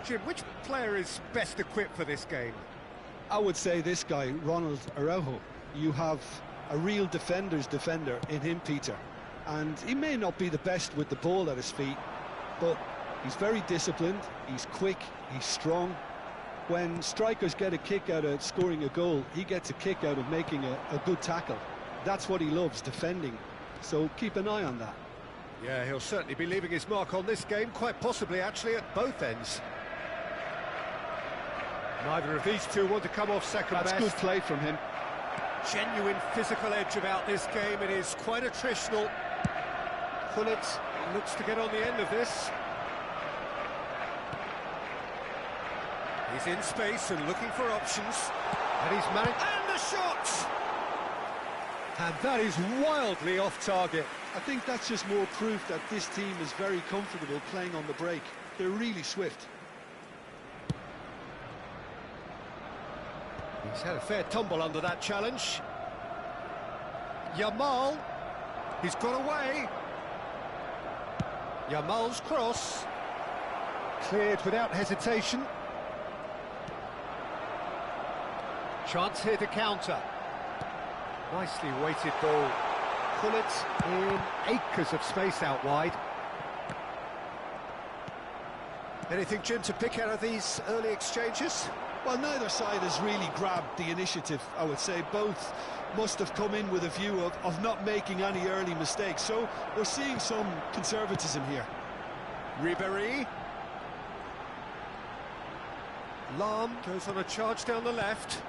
Jim, which player is best equipped for this game? I would say this guy, Ronald Araujo. You have a real defender's defender in him, Peter. And he may not be the best with the ball at his feet, but he's very disciplined, he's quick, he's strong. When strikers get a kick out of scoring a goal, he gets a kick out of making a good tackle. That's what he loves, defending. So keep an eye on that. Yeah, he'll certainly be leaving his mark on this game, quite possibly actually at both ends. Neither of these two want to come off second best. That's good play from him. Genuine physical edge about this game. It is quite attritional. Gullit looks to get on the end of this. He's in space and looking for options. And he's managed... And the shot! And that is wildly off target. I think that's just more proof that this team is very comfortable playing on the break. They're really swift. He's had a fair tumble under that challenge. Yamal, he's got away. Yamal's cross. Cleared without hesitation. Chance here to counter. Nicely weighted ball. Gullit in acres of space out wide. Anything, Jim, to pick out of these early exchanges? Well, neither side has really grabbed the initiative, I would say. Both must have come in with a view of not making any early mistakes. So we're seeing some conservatism here. Ribéry. Lahm goes on a charge down the left.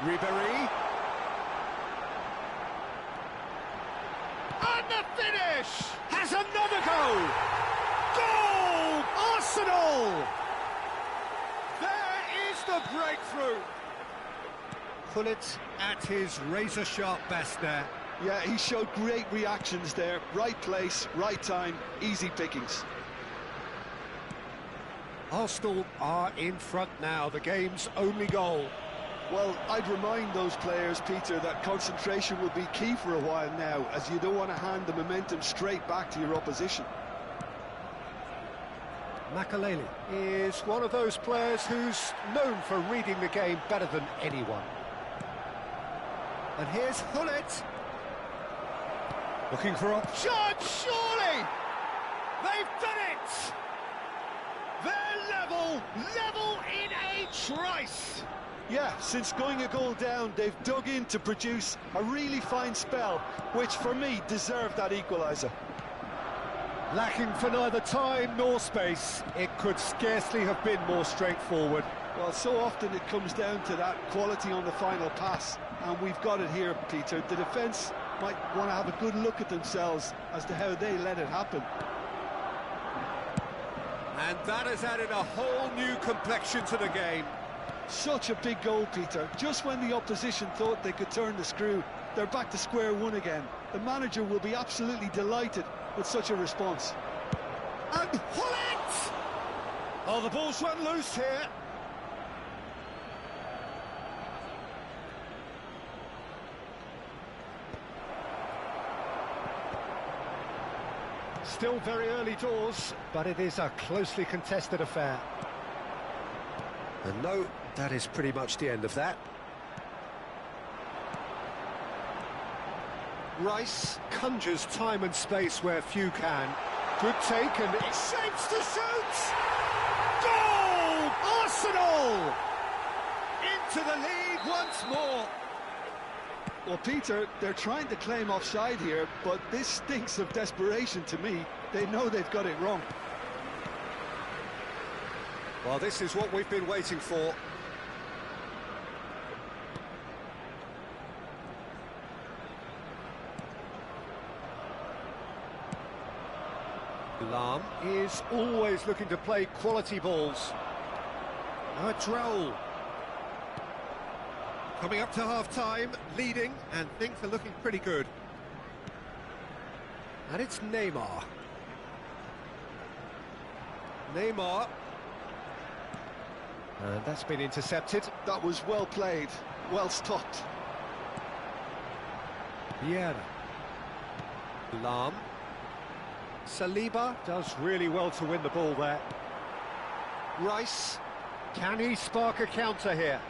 Ribéry. And the finish! Has another goal! Goal! Arsenal! There is the breakthrough! Gullit at his razor-sharp best there. Yeah, he showed great reactions there. Right place, right time, easy pickings. Arsenal are in front now, the game's only goal. Well, I'd remind those players, Peter, that concentration will be key for a while now, as you don't want to hand the momentum straight back to your opposition. Makaleli is one of those players who's known for reading the game better than anyone. And here's Gullit. Looking for a shot, surely! They've done it! They're level in a trice! Yeah, since going a goal down, they've dug in to produce a really fine spell, which for me deserved that equaliser. Lacking for neither time nor space, it could scarcely have been more straightforward. Well, so often it comes down to that quality on the final pass, and we've got it here, Peter. The defence might want to have a good look at themselves as to how they let it happen. And that has added a whole new complexion to the game. Such a big goal, Peter. Just when the opposition thought they could turn the screw, they're back to square one again. The manager will be absolutely delighted with such a response. And Gullit! Oh, the ball's run loose here. Still very early doors, but it is a closely contested affair. And no, that is pretty much the end of that. Rice conjures time and space where few can. Good take, and it shapes to shoot! Goal! Arsenal! Into the lead once more. Well, Peter, they're trying to claim offside here, but this stinks of desperation to me. They know they've got it wrong. Well, this is what we've been waiting for. Lahm is always looking to play quality balls. Now a Droll. Coming up to half-time, leading, and things are looking pretty good. And it's Neymar. Neymar. And that's been intercepted. That was well played, well stopped. Vieira. Lahm. Saliba does really well to win the ball there. Rice, can he spark a counter here?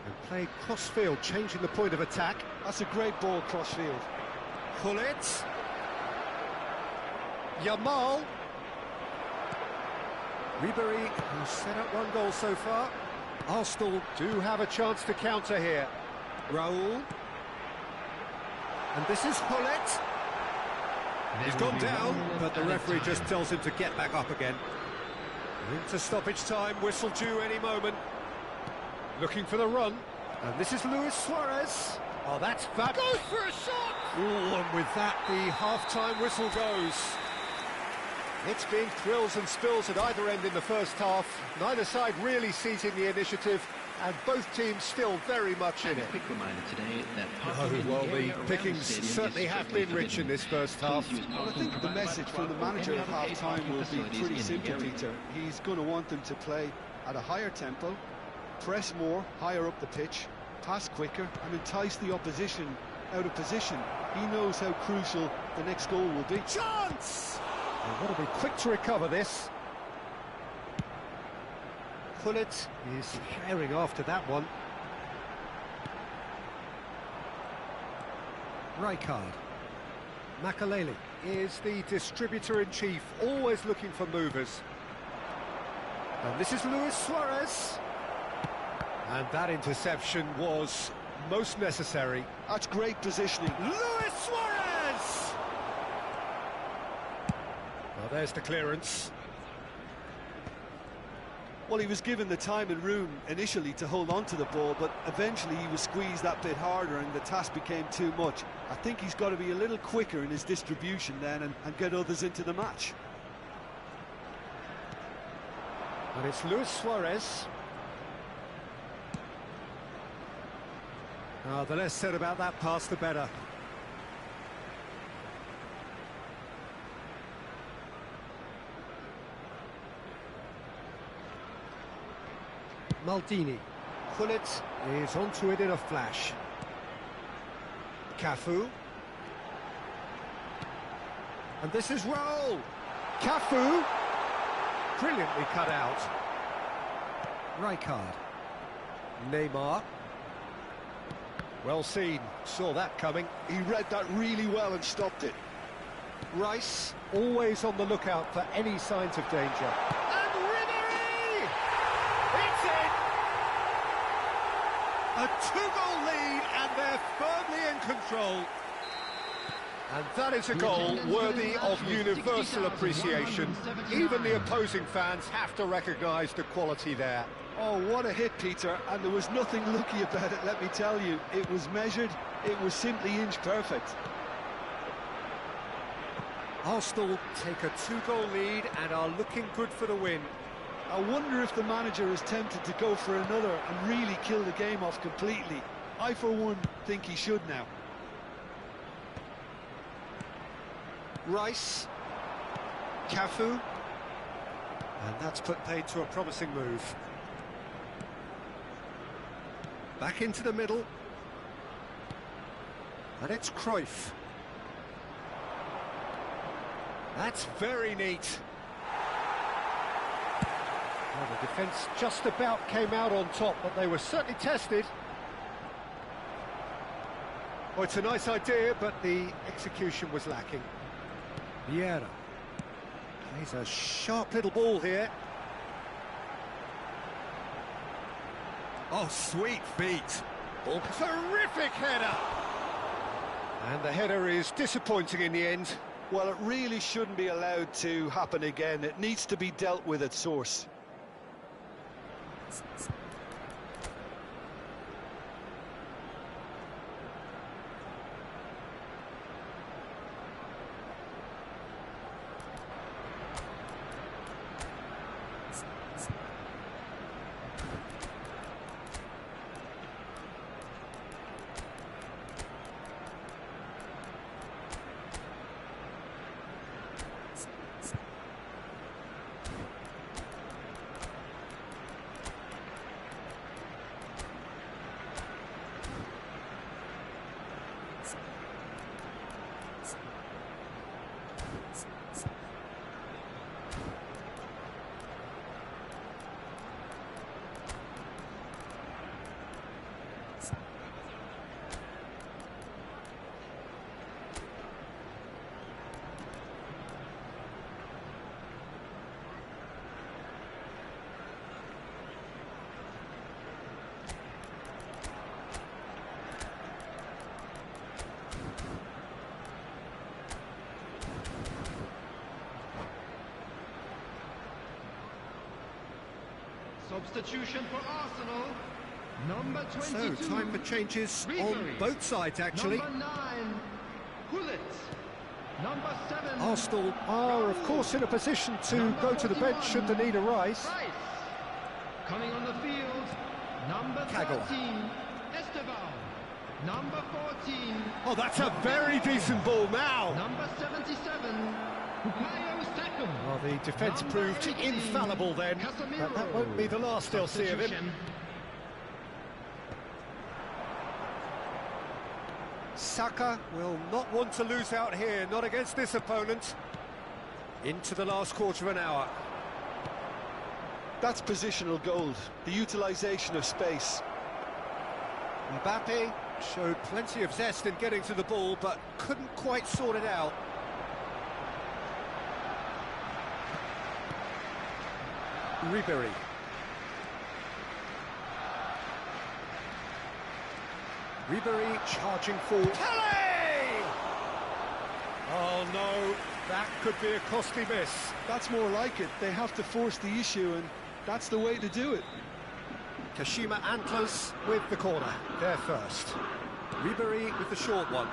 And play cross-field, changing the point of attack. That's a great ball cross-field. Gullit. Yamal. Ribery, who's set up one goal so far. Arsenal do have a chance to counter here. Raul. And this is Gullit. He's gone down, but the referee just tells him to get back up again. Into stoppage time, whistle due any moment. Looking for the run. And this is Luis Suarez. Oh, that's bad. Goes for a shot! Ooh, and with that, the half-time whistle goes. It's been thrills and spills at either end in the first half. Neither side really seizing the initiative, and both teams still very much in it. Quick reminder today that Well, the pickings certainly have been rich in this first half. Well, I think the message from the manager at half-time will be pretty simple, Peter. He's going to want them to play at a higher tempo, press more, higher up the pitch, pass quicker, and entice the opposition out of position. He knows how crucial the next goal will be. Chance! They've got to be quick to recover this. Gullit is carrying after that one. Rijkaard. Makaleli is the distributor-in-chief, always looking for movers. And this is Luis Suarez. And that interception was most necessary. That's great positioning. Luis Suarez! Well, there's the clearance. Well, he was given the time and room initially to hold on to the ball, but eventually he was squeezed that bit harder and the task became too much. I think he's got to be a little quicker in his distribution then and get others into the match. And it's Luis Suarez. The less said about that pass, the better. Maldini. Gullit is onto it in a flash. Cafu. And this is Raul. Cafu. Brilliantly cut out. Rijkaard. Neymar. Well seen. Saw that coming. He read that really well and stopped it. Rice, always on the lookout for any signs of danger. And Ribery! It's in! A two-goal lead, and they're firmly in control. And that is a goal worthy of universal appreciation. Even the opposing fans have to recognise the quality there. Oh, what a hit, Peter, and there was nothing lucky about it, let me tell you. It was measured, it was simply inch perfect. Arsenal take a two-goal lead and are looking good for the win. I wonder if the manager is tempted to go for another and really kill the game off completely. I, for one, think he should now. Rice. Cafu. And that's put paid to a promising move. Back into the middle. And it's Cruyff. That's very neat. Well, the defence just about came out on top, but they were certainly tested. Well, it's a nice idea, but the execution was lacking. Vieira. Plays a sharp little ball here. Oh, sweet feet. Oh, terrific header. And the header is disappointing in the end. Well, it really shouldn't be allowed to happen again. It needs to be dealt with at source. Substitution for Arsenal. Number 22. So, time for changes on Ribery. both sides, actually. Number 9, Hullet. Number 7. Arsenal are, of course, in a position to Number go to the bench 41, should the need arise. Price. Coming on the field, number Kagawa. 13, Esteban. Number 14. Oh, that's a very decent ball now. Number 77, Bukayo Saka. Well, the defence Number proved 18, infallible then, Casemiro. but that won't be the last they'll see of him. Substitution. Saka will not want to lose out here, not against this opponent. Into the last quarter of an hour. That's positional gold, the utilisation of space. Mbappe showed plenty of zest in getting to the ball, but couldn't quite sort it out. Ribery. Ribery charging forward. Pele! Oh no, that could be a costly miss. That's more like it. They have to force the issue, and that's the way to do it. Kashima Antlers with the corner, there first. Ribery with the short one.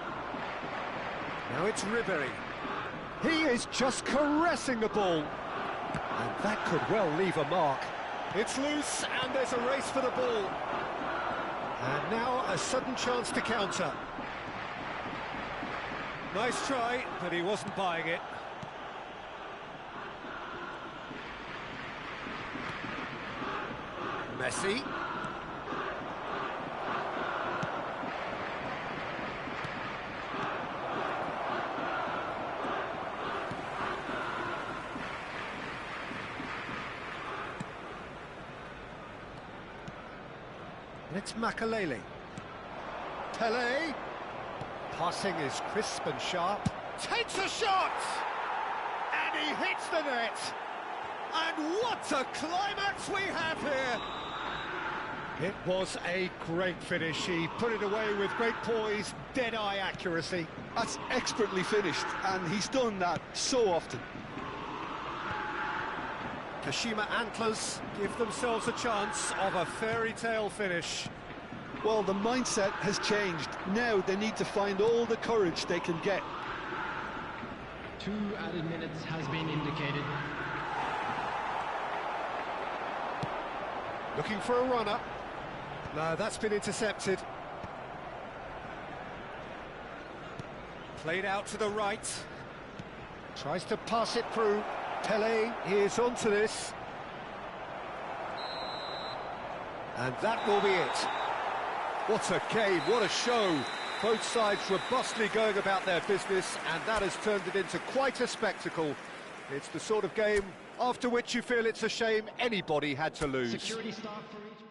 Now it's Ribery. He is just caressing the ball. And that could well leave a mark. It's loose, and there's a race for the ball. And now a sudden chance to counter. Nice try, but he wasn't buying it. Messi. And it's Makalele. Pele. Passing is crisp and sharp. Takes a shot! And he hits the net! And what a climax we have here! It was a great finish. He put it away with great poise, dead-eye accuracy. That's expertly finished, and he's done that so often. Kashima Antlers give themselves a chance of a fairy tale finish. Well, the mindset has changed. Now they need to find all the courage they can get. 2 added minutes has been indicated. Looking for a runner. No, that's been intercepted. Played out to the right. Tries to pass it through. Pele is onto this. And that will be it. What a game, what a show. Both sides robustly going about their business, and that has turned it into quite a spectacle. It's the sort of game after which you feel it's a shame anybody had to lose. Security staff for each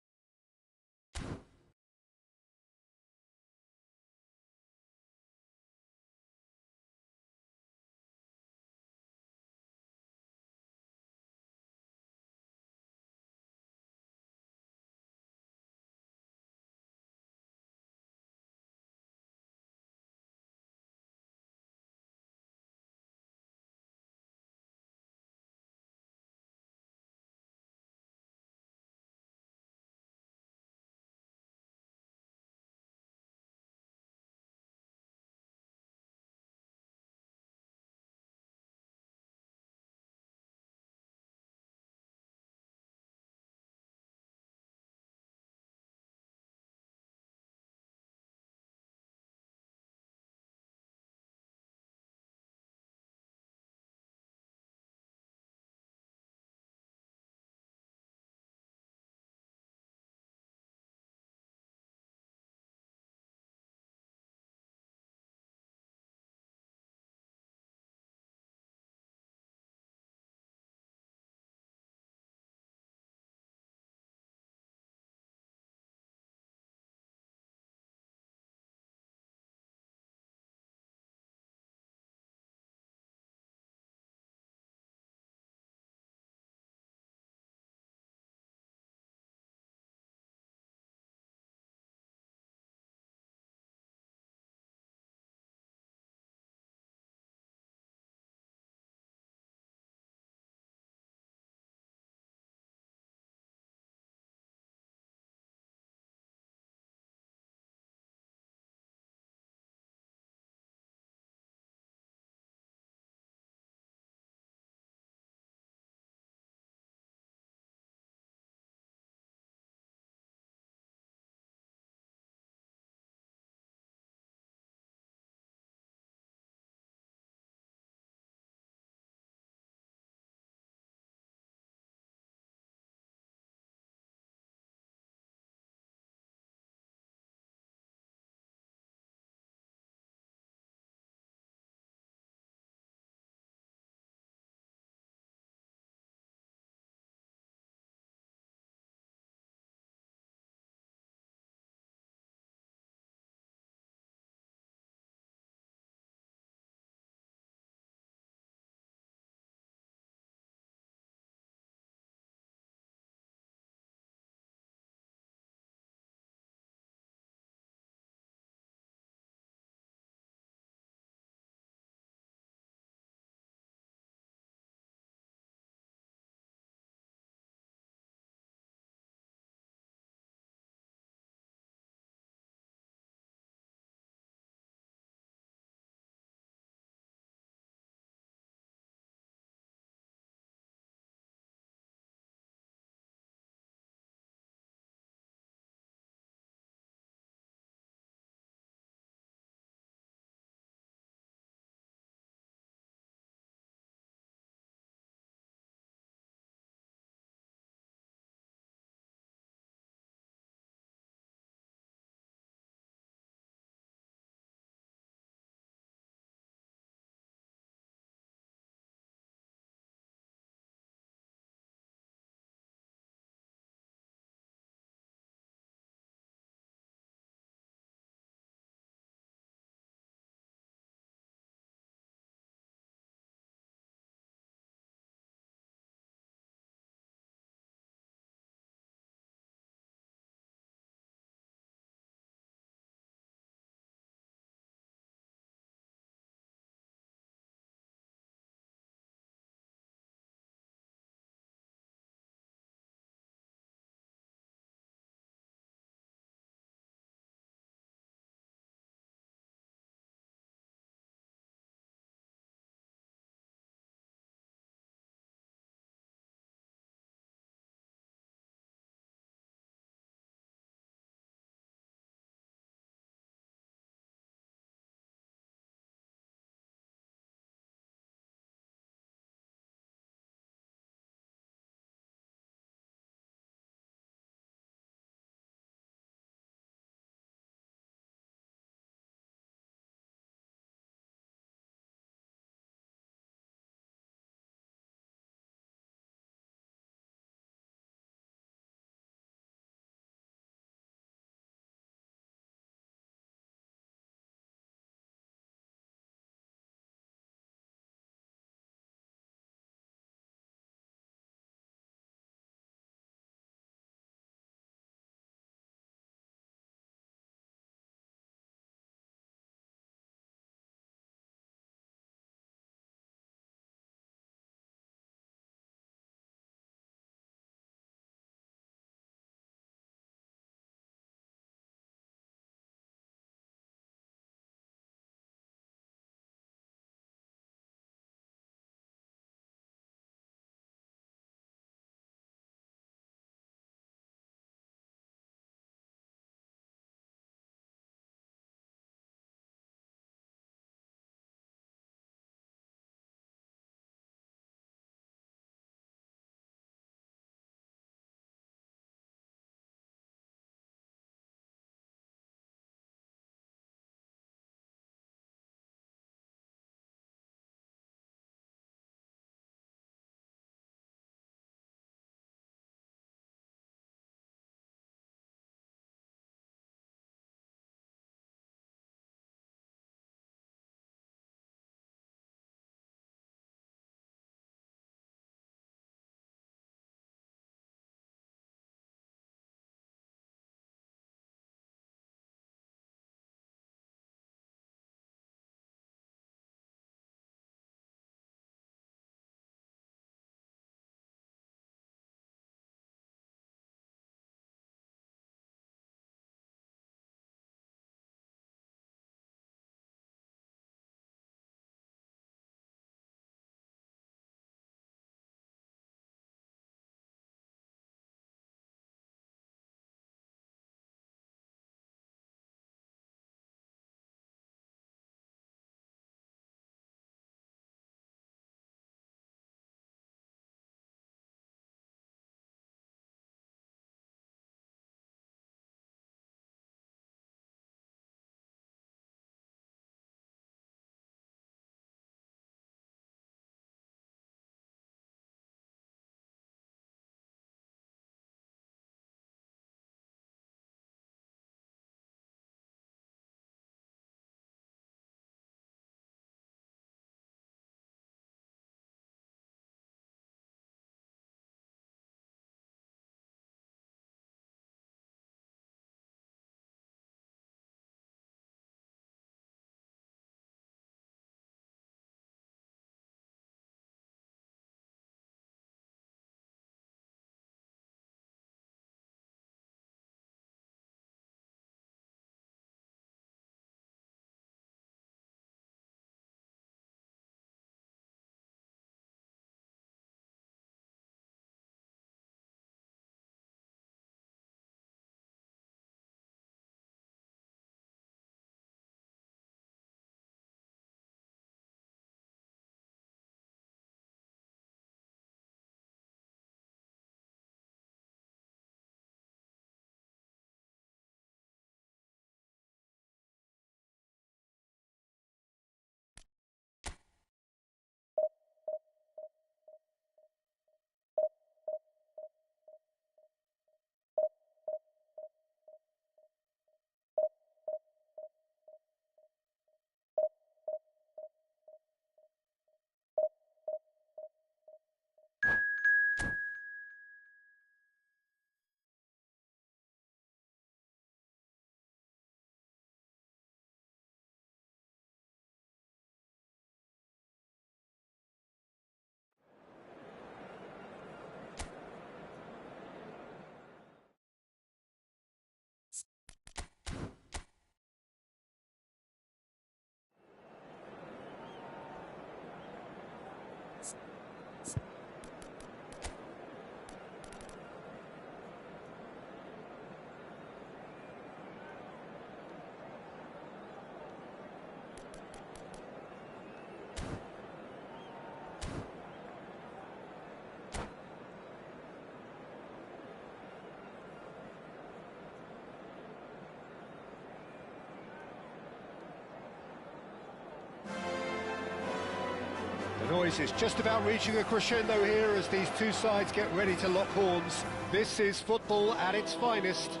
The noise is just about reaching a crescendo here as these two sides get ready to lock horns. This is football at its finest.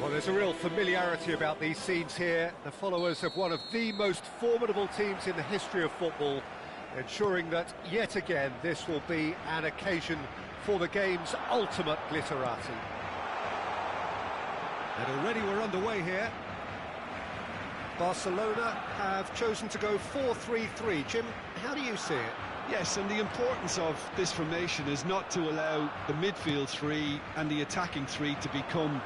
Well, there's a real familiarity about these scenes here. The followers of one of the most formidable teams in the history of football, ensuring that, yet again, this will be an occasion for the game's ultimate glitterati. And already we're underway here. Barcelona have chosen to go 4-3-3. Jim, how do you see it? Yes, and the importance of this formation is not to allow the midfield three and the attacking three to become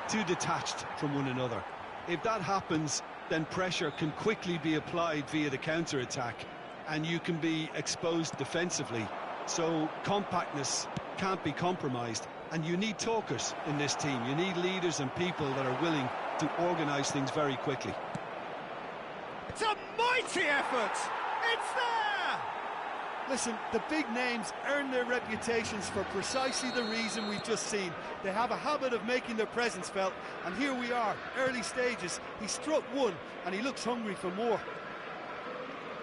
too detached from one another. If that happens, then pressure can quickly be applied via the counter-attack, and you can be exposed defensively. So compactness can't be compromised, and you need talkers in this team. You need leaders and people that are willing to organise things very quickly. It's a mighty effort! It's there! Listen, the big names earn their reputations for precisely the reason we've just seen. They have a habit of making their presence felt, and here we are, early stages. He struck one, and he looks hungry for more.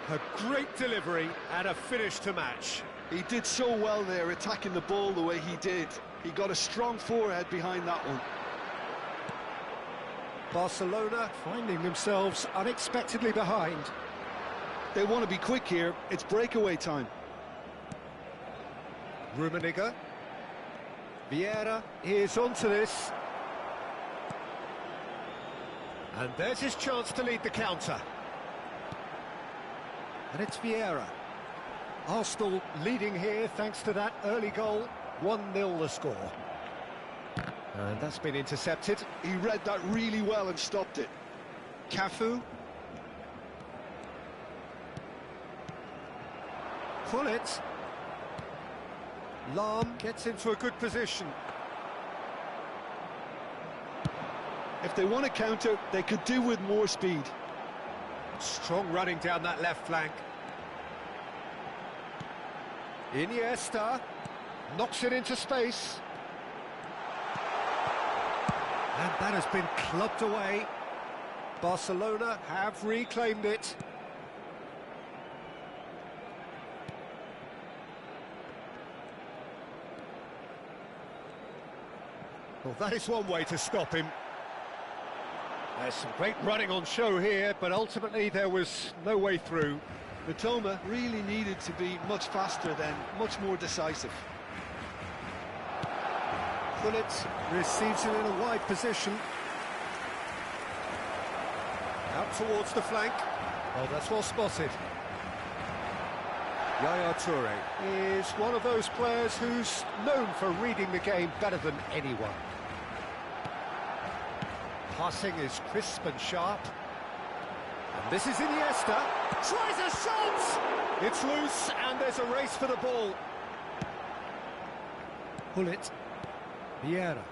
A great delivery and a finish to match. He did so well there, attacking the ball the way he did. He got a strong forehead behind that one. Barcelona finding themselves unexpectedly behind. They want to be quick here. It's breakaway time. Rummenigge. Vieira is onto this. And there's his chance to lead the counter. And it's Vieira. Arsenal leading here thanks to that early goal. 1-0 the score. And that's been intercepted. He read that really well and stopped it. Cafu. Pullet. Lahm gets into a good position. If they want to counter, they could do with more speed. Strong running down that left flank. Iniesta knocks it into space. And that has been clubbed away. Barcelona have reclaimed it. Well, that is one way to stop him. There's some great running on show here, but ultimately there was no way through. Mitoma really needed to be much faster then, much more decisive. Pullet receives it in a wide position. Out towards the flank. Oh, that's well spotted. Yaya Toure is one of those players who's known for reading the game better than anyone. Passing is crisp and sharp. And this is Iniesta. Tries a shot! It's loose and there's a race for the ball. Pullet. Vieira.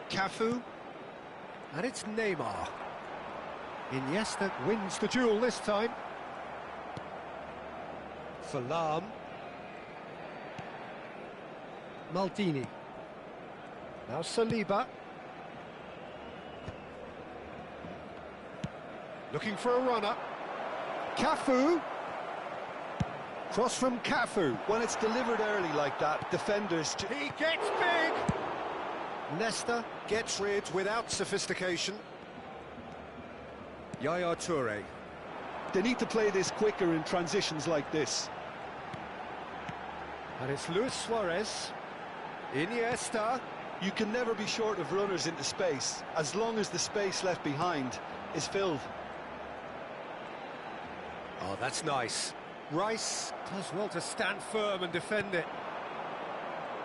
Cafu. And it's Neymar. Iniesta wins the duel this time. For Lahm. Maldini. Now Saliba. Looking for a runner. Cafu. Cross from Cafu. When it's delivered early like that, defenders... He gets big! Nesta gets rid without sophistication. Yaya Toure. They need to play this quicker in transitions like this. And it's Luis Suarez. Iniesta. You can never be short of runners into space, as long as the space left behind is filled. Oh, that's nice. Rice does well to stand firm and defend it.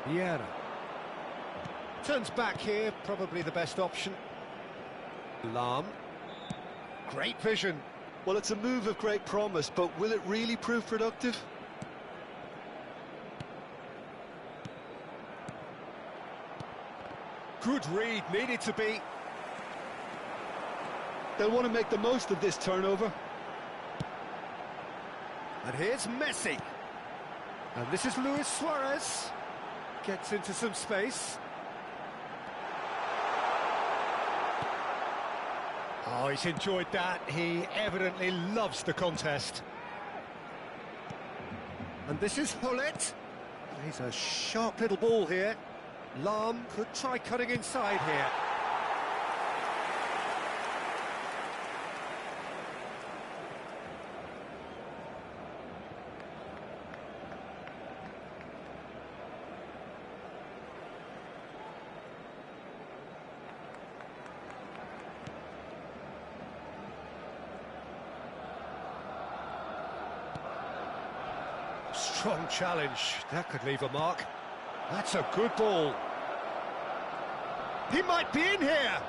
Vieira. Turns back here, probably the best option. Lahm. Great vision. Well, it's a move of great promise, but will it really prove productive? Good read, needed to be. They'll want to make the most of this turnover. And here's Messi. And this is Luis Suarez. Gets into some space. Oh, he's enjoyed that. He evidently loves the contest. And this is Hullet. He's a sharp little ball here. Lahm could try cutting inside here. Strong challenge, that could leave a mark. That's a good ball. He might be in here.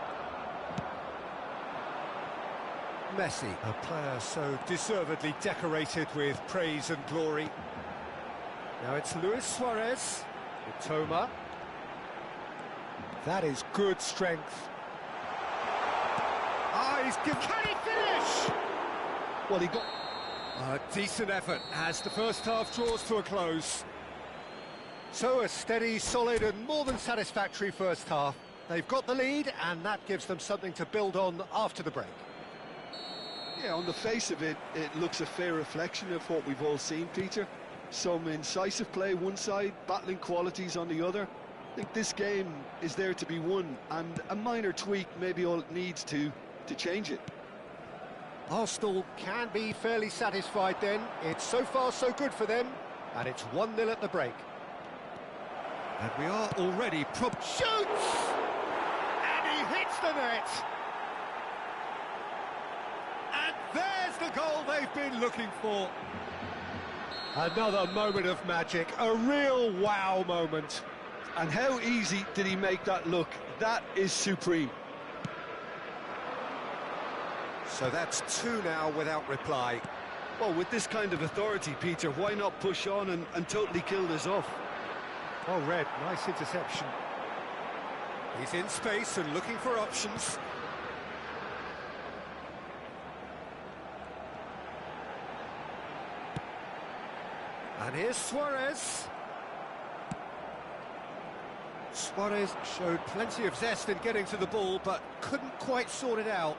Messi, a player so deservedly decorated with praise and glory. Now it's Luis Suarez, Toma. That is good strength. Can he finish? Well, he got... A decent effort as the first half draws to a close. So a steady, solid and more than satisfactory first half. They've got the lead and that gives them something to build on after the break. Yeah, on the face of it, it looks a fair reflection of what we've all seen, Peter. Some incisive play one side, battling qualities on the other. I think this game is there to be won, and a minor tweak may be all it needs to change it. Arsenal can be fairly satisfied then. It's so far so good for them, and it's 1-0 at the break. And we are already shoots! And he hits the net! And there's the goal they've been looking for. Another moment of magic, a real wow moment. And how easy did he make that look? That is supreme. So that's 2 now without reply. Well, with this kind of authority, Peter, why not push on and totally kill this off? Oh, Red, nice interception. He's in space and looking for options. And here's Suarez. Suarez showed plenty of zest in getting to the ball, but couldn't quite sort it out.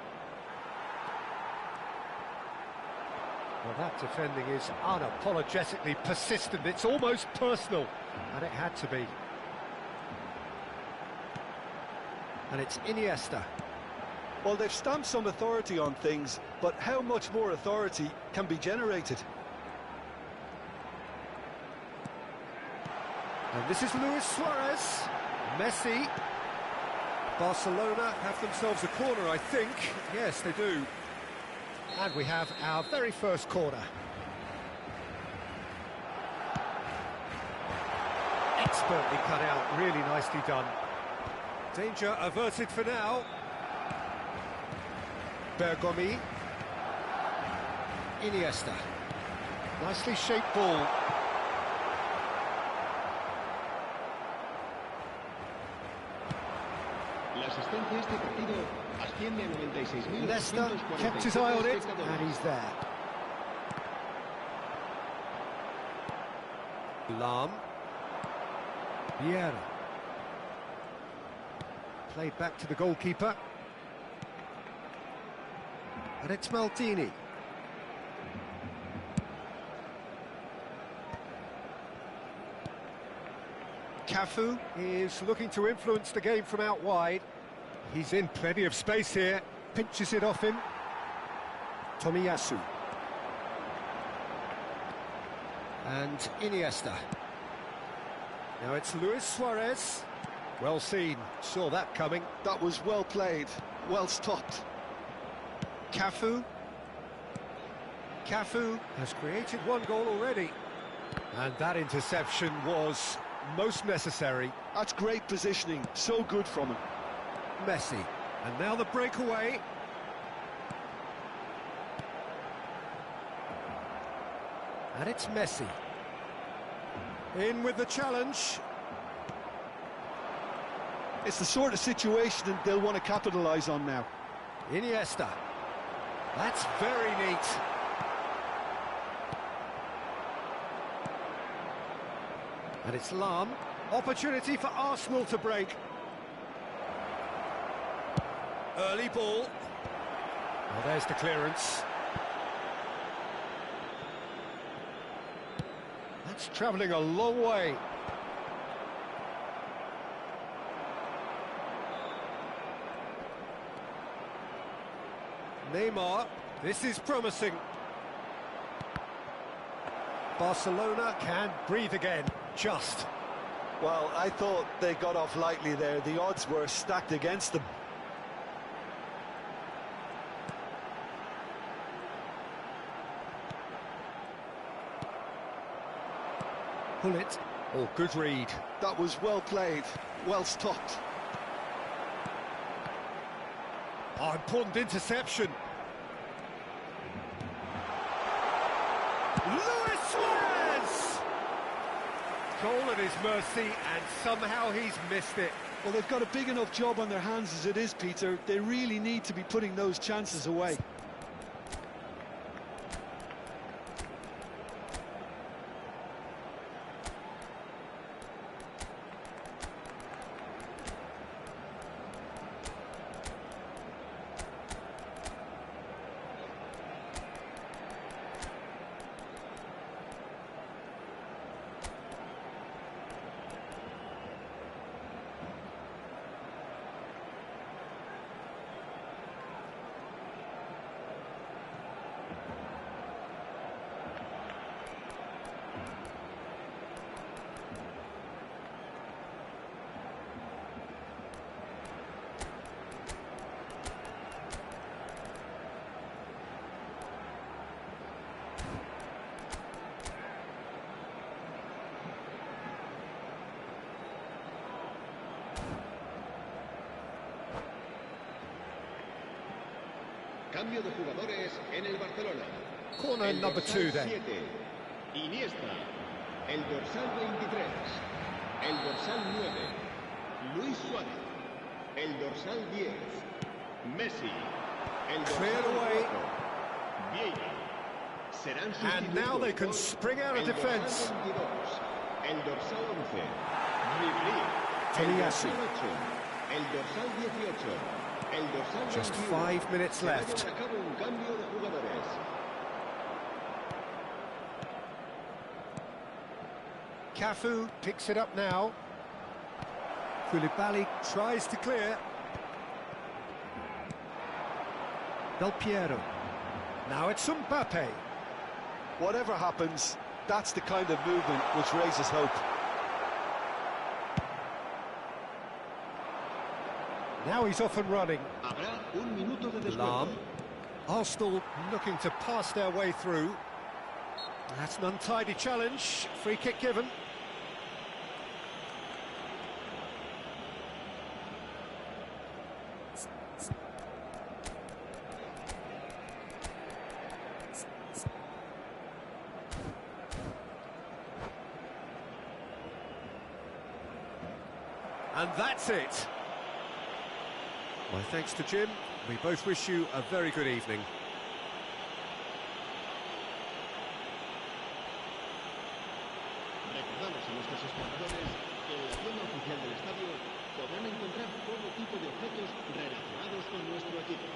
Well, that defending is unapologetically persistent. It's almost personal, and it had to be. And it's Iniesta. Well, they've stamped some authority on things, but how much more authority can be generated? And this is Luis Suarez. Messi. Barcelona have themselves a corner, I think. Yes, they do. And we have our very first corner. Expertly cut out, really nicely done. Danger averted for now. Bergomi. Iniesta. Nicely shaped ball. Leicester kept his eye on it, and he's there. Lahm. Vieira. Played back to the goalkeeper. And it's Maldini. Cafu is looking to influence the game from out wide. He's in plenty of space here. Pinches it off him. Tomiyasu. And Iniesta. Now it's Luis Suarez. Well seen. Saw that coming. That was well played, well stopped. Cafu. Cafu has created one goal already. And that interception was most necessary. That's great positioning, so good from him. Messi. And now the breakaway. And it's Messi. In with the challenge. It's the sort of situation that they'll want to capitalise on now. Iniesta. That's very neat. And it's Lahm. Opportunity for Arsenal to break. Early ball. Well, there's the clearance. That's travelling a long way. Neymar, this is promising. Barcelona can breathe again, just. Well, I thought they got off lightly there. The odds were stacked against them. Pull it. Oh, good read. That was well played, well stopped. Oh, important interception. Luis Suarez! Goal at his mercy, and somehow he's missed it. Well, they've got a big enough job on their hands as it is, Peter. They really need to be putting those chances away. Cambio de jugadores en el Barcelona. Corner El number dorsal 2 then. 7, Iniesta. El dorsal 23. El dorsal 9, Luis Suárez. El dorsal 10, Messi. El dorsal Cleared away. 4, Vieira. Serán And now they can sustitutos spring out of el defence. dorsal 22, el dorsal 11, Ribéry. El Tomiyasu. dorsal 8, el dorsal 18. El dorsal Just 21. 5 minutes Se va a left. llevar a cabo un cambio de jugadores. Cafu picks it up now. Koulibaly tries to clear. Del Piero. Now it's Mbappe. Whatever happens, that's the kind of movement which raises hope. Now he's off and running. Habrá un minuto de descuento. Lam. Arsenal looking to pass their way through. That's an untidy challenge. Free kick given. And that's it. My thanks to Jim. We both wish you a very good evening. Recordamos a nuestros espectadores que en la tienda oficial del estadio podrán encontrar todo tipo de objetos relacionados con nuestro equipo.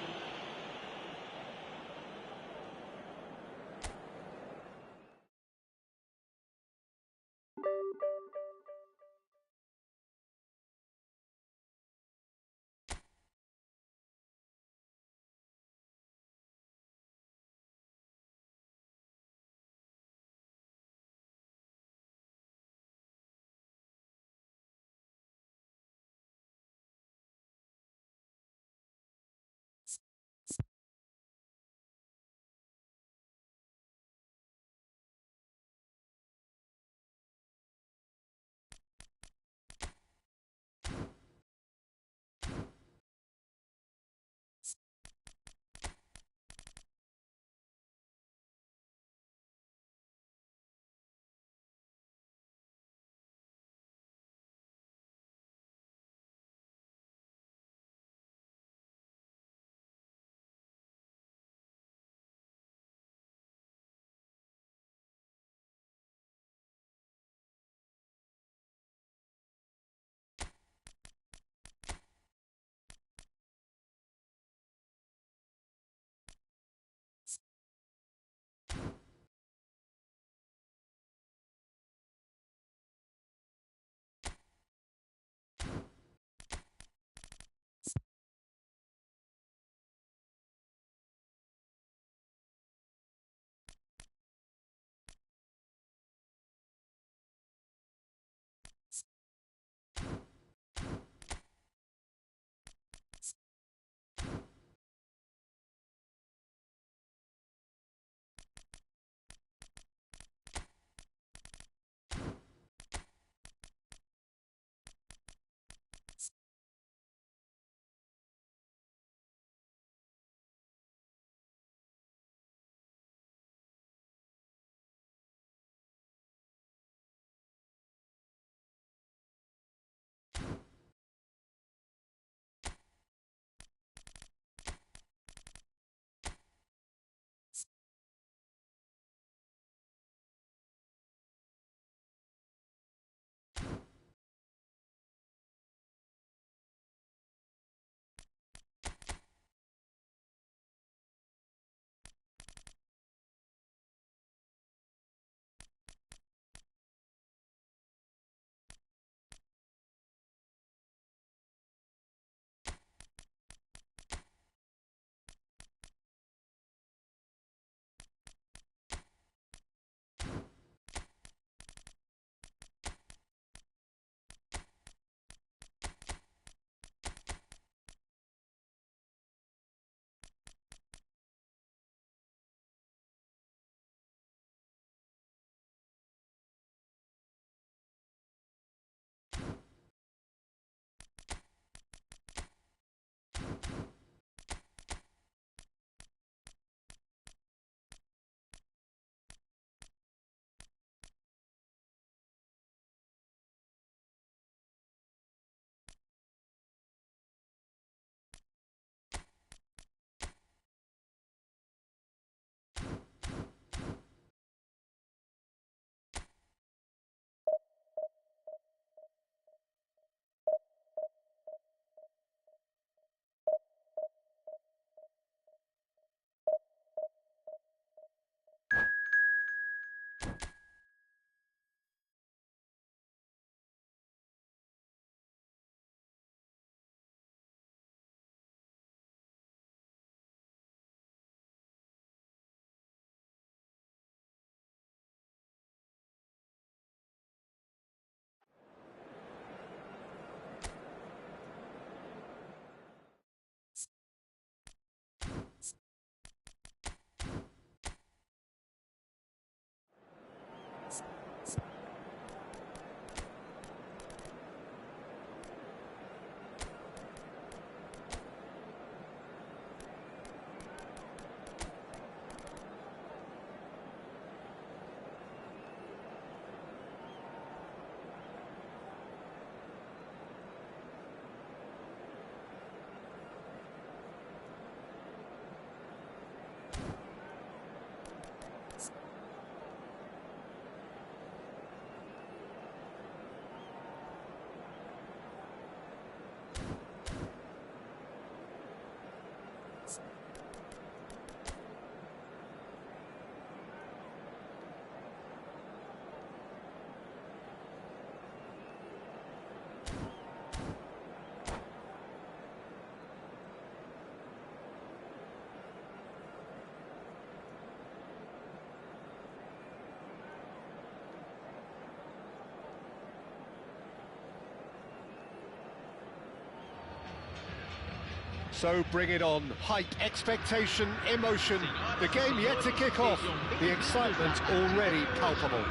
So bring it on. Hype, expectation, emotion. The game yet to kick off. The excitement already palpable.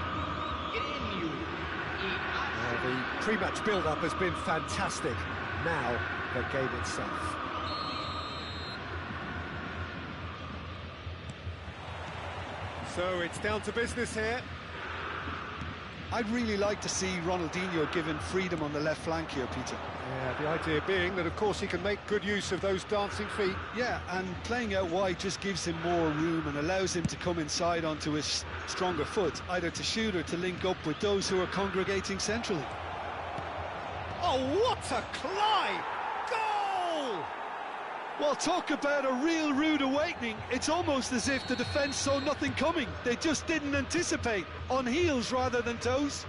The pre-match build-up has been fantastic. Now, the game itself. So it's down to business here. I'd really like to see Ronaldinho given freedom on the left flank here, Peter. Yeah, the idea being that, of course, he can make good use of those dancing feet. Yeah, and playing out wide just gives him more room and allows him to come inside onto his stronger foot, either to shoot or to link up with those who are congregating centrally. Oh, what a climb! Goal! Well, talk about a real rude awakening. It's almost as if the defence saw nothing coming. They just didn't anticipate, on heels rather than toes.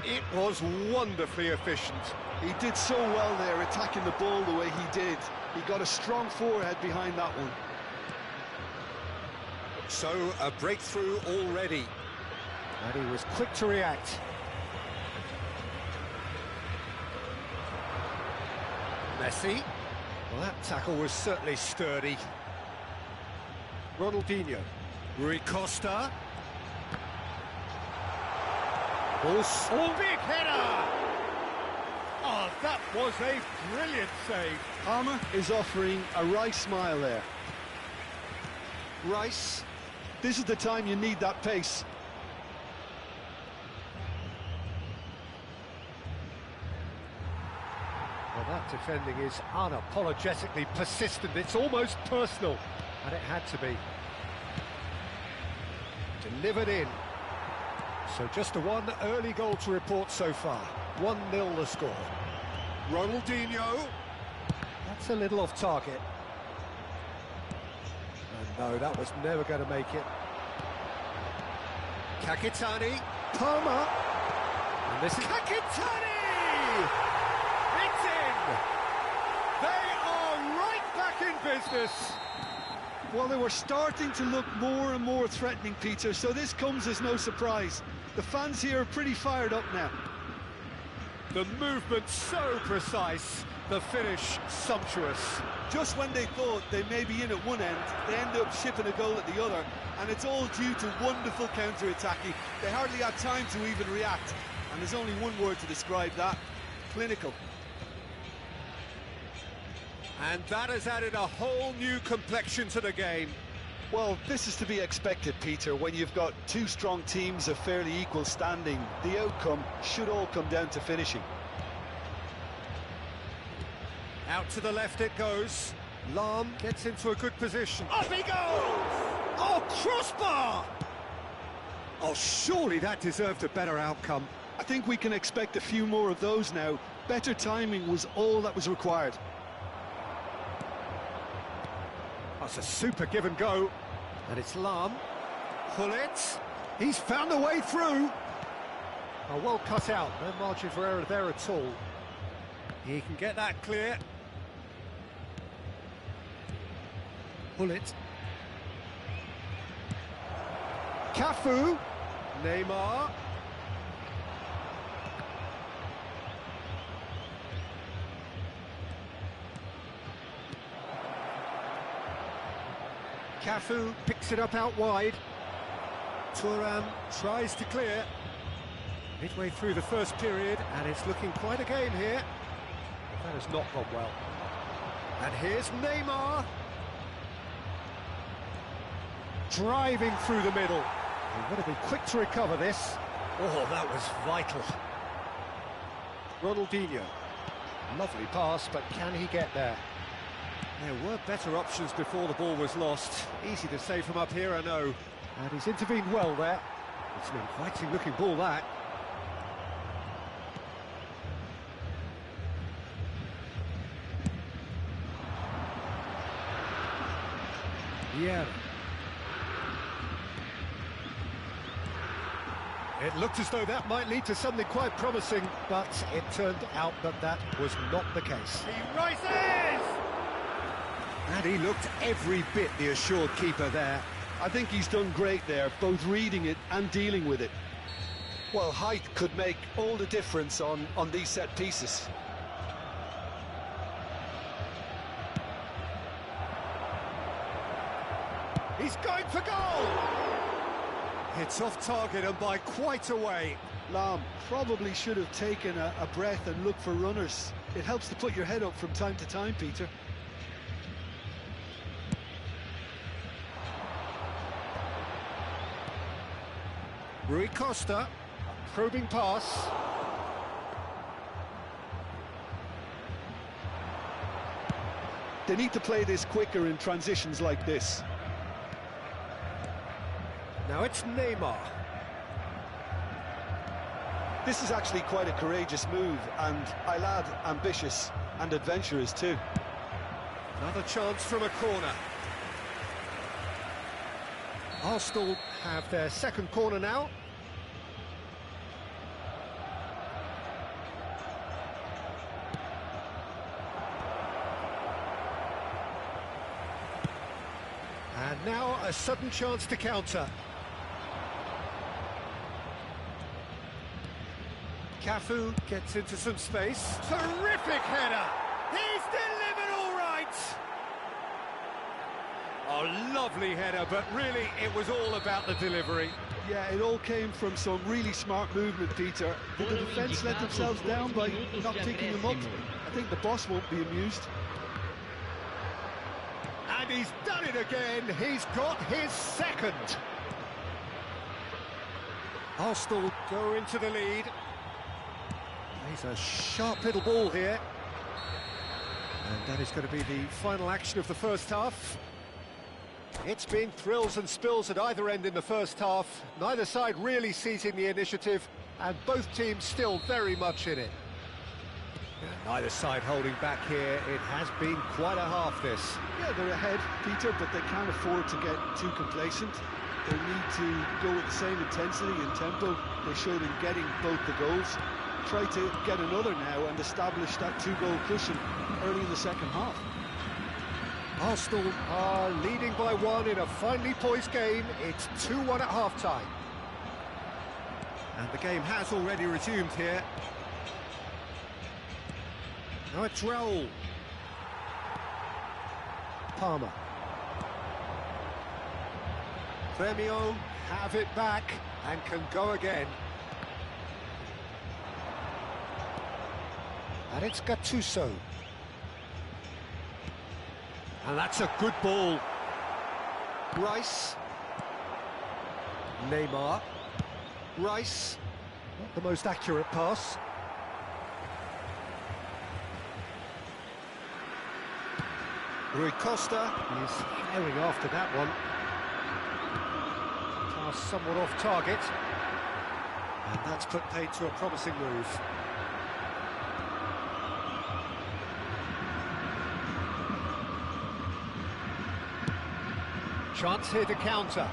It was wonderfully efficient. He did so well there, attacking the ball the way he did. He got a strong forehead behind that one. So, a breakthrough already. And he was quick to react. Messi. Well, that tackle was certainly sturdy. Ronaldinho. Rui Costa. Oh, big header! Oh, that was a brilliant save. Palmer is offering a Rice smile there. Rice. This is the time you need that pace. Well, that defending is unapologetically persistent. It's almost personal, and it had to be. Delivered in. So just a one early goal to report so far. 1-0 the score. Ronaldinho. That's a little off target. And no, that was never going to make it. Kakitani. Palmer. And this is Kakitani! It's in! They are right back in business. Well, they were starting to look more and more threatening, Peter, so this comes as no surprise. The fans here are pretty fired up now. The movement so precise, the finish sumptuous. Just when they thought they may be in at one end, they end up shipping a goal at the other, and it's all due to wonderful counter-attacking. They hardly had time to even react, and there's only one word to describe that: clinical. And that has added a whole new complexion to the game. Well, this is to be expected, Peter, when you've got two strong teams of fairly equal standing. The outcome should all come down to finishing. Out to the left it goes. Lahm gets into a good position. Up he goes! Oh, crossbar! Oh, surely that deserved a better outcome. I think we can expect a few more of those now. Better timing was all that was required. That's a super give and go. And it's Lahm. Hullet. He's found a way through. Oh, well cut out. No margin for error there at all. He can get that clear. Hullet. Cafu. Neymar. Cafu picks it up out wide. Thuram tries to clear. Midway through the first period, and it's looking quite a game here. That has not gone well. And here's Neymar. Driving through the middle. They've got to be quick to recover this. Oh, that was vital. Ronaldinho. Lovely pass, but can he get there? There were better options before the ball was lost. Easy to say from up here, I know. And he's intervened well there. It's an inviting looking ball, that. Yeah. It looked as though that might lead to something quite promising, but it turned out that that was not the case. He rises! And he looked every bit the assured keeper there. I think he's done great there, both reading it and dealing with it. Well, height could make all the difference on these set pieces. He's going for goal! It's off target and by quite a way. Lam probably should have taken a breath and looked for runners. It helps to put your head up from time to time, Peter. Rui Costa, probing pass. They need to play this quicker in transitions like this. Now it's Neymar. This is actually quite a courageous move, and I'll add ambitious and adventurous too. Another chance from a corner. Arsenal have their second corner now. And now a sudden chance to counter. Cafu gets into some space. Terrific header! He's delivered all right! Oh, lovely header, but really it was all about the delivery. Yeah, it all came from some really smart movement, Peter. Did the defence let themselves down by not picking him up? I think the boss won't be amused. And he's done it again. He's got his second. Arsenal go into the lead. He's a sharp little ball here. And that is going to be the final action of the first half. It's been thrills and spills at either end in the first half. Neither side really seizing the initiative, and both teams still very much in it. Neither side holding back here. It has been quite a half, this. Yeah, they're ahead, Peter, but they can't afford to get too complacent. They need to go with the same intensity and tempo they showed in getting both the goals. Try to get another now and establish that two-goal cushion early in the second half. Arsenal are leading by one in a finely poised game. It's 2-1 at half-time. And the game has already resumed here. Now it's Raul. Palmer. Premio have it back and can go again. And it's Gattuso. And that's a good ball. Rice. Neymar. Rice. Not the most accurate pass. Rui Costa is herring after that one. Pass somewhat off target. And that's put paid to a promising move. Chance here to counter.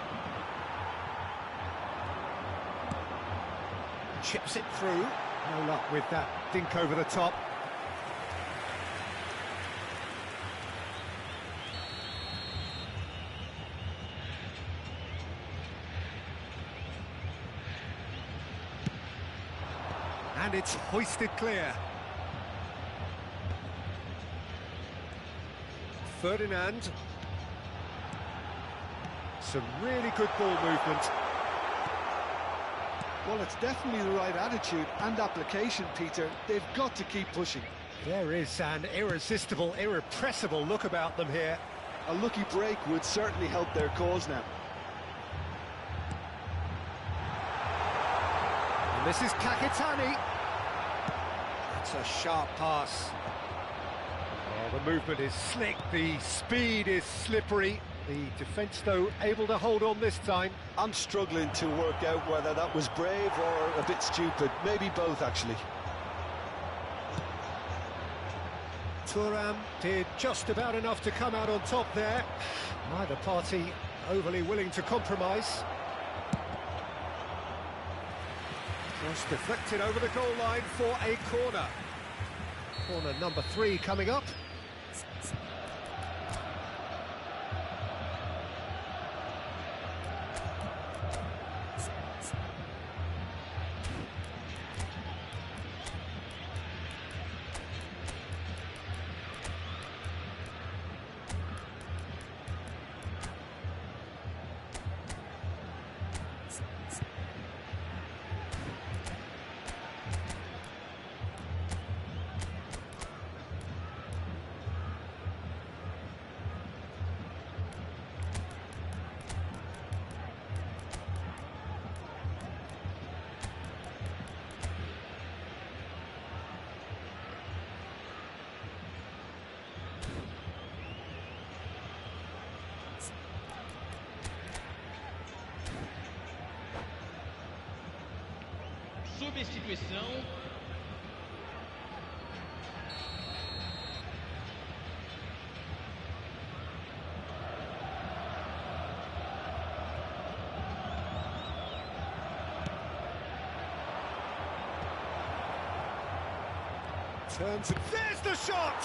Chips it through. No luck with that dink over the top. And it's hoisted clear. Ferdinand. Some really good ball movement. Well, it's definitely the right attitude and application, Peter. They've got to keep pushing. There is an irresistible, irrepressible look about them here. A lucky break would certainly help their cause now. And this is Kakitani. That's a sharp pass. Oh, the movement is slick, the speed is slippery. The defence, though, able to hold on this time. I'm struggling to work out whether that was brave or a bit stupid. Maybe both, actually. Thuram did just about enough to come out on top there. Neither party overly willing to compromise. Cross deflected over the goal line for a corner. Corner number 3 coming up. substituição. Turns and there's the shot!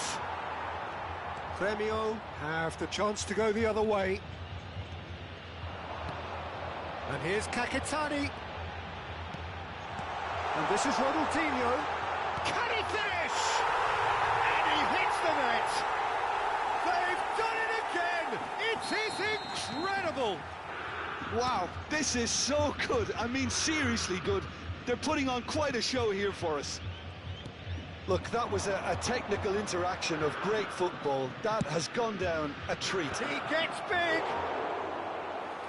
Grêmio have the chance to go the other way. And here's Kakitani. And this is Ronaldinho. Can he finish? And he hits the net! They've done it again! It is incredible! Wow, this is so good. I mean, seriously good. They're putting on quite a show here for us. Look, that was a technical interaction of great football. That has gone down a treat. He gets big!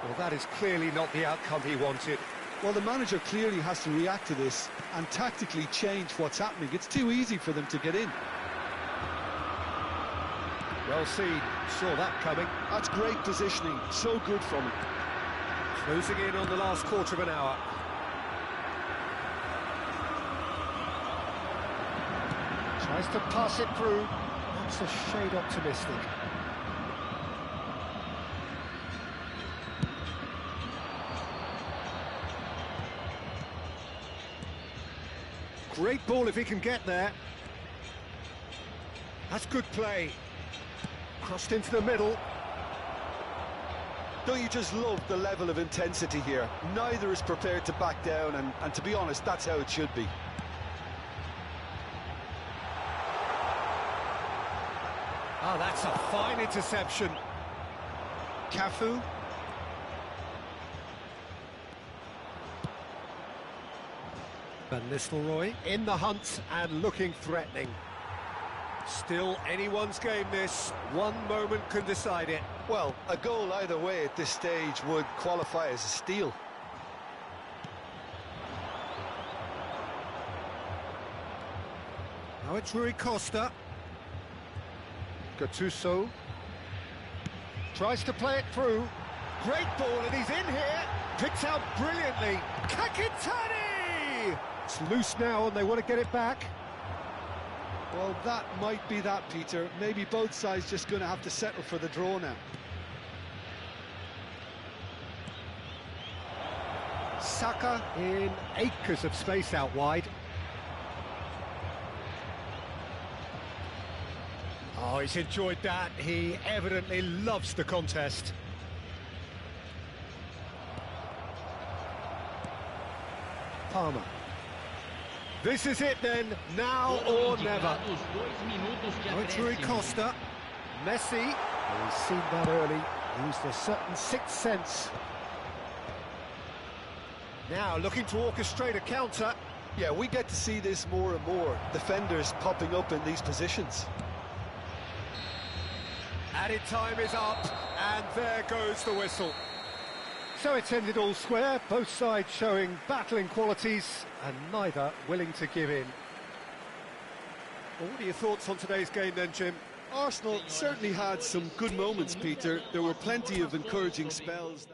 Well, that is clearly not the outcome he wanted. Well, the manager clearly has to react to this and tactically change what's happening. It's too easy for them to get in. Well seen, saw that coming. That's great positioning, so good from him. Closing in on the last quarter of an hour. Tries to pass it through. That's a shade optimistic. Great ball if he can get there. That's good play. Crossed into the middle. Don't you just love the level of intensity here? Neither is prepared to back down, and to be honest, that's how it should be. Oh, that's a fine interception. Cafu. Van Nistelrooy in the hunt and looking threatening. Still anyone's game this. One moment can decide it. Well, a goal either way at this stage would qualify as a steal. Now it's Rui Costa. Gattuso tries to play it through. Great ball, and he's in here. Picked out brilliantly. Kakitani! It's loose now, and they want to get it back. Well, that might be that, Peter. Maybe both sides just going to have to settle for the draw now. Saka in acres of space out wide. Oh, he's enjoyed that. He evidently loves the contest. Palmer. This is it then, now or never. Oh, it's Rui Costa. Messi. Oh, he's seen that early. Used a certain sixth sense. Now looking to orchestrate a counter. Yeah, we get to see this more and more. Defenders popping up in these positions. Added time is up, and there goes the whistle. So it's ended all square, both sides showing battling qualities, and neither willing to give in. Well, what are your thoughts on today's game then, Jim? Arsenal certainly had some good moments, Peter. There were plenty of encouraging spells.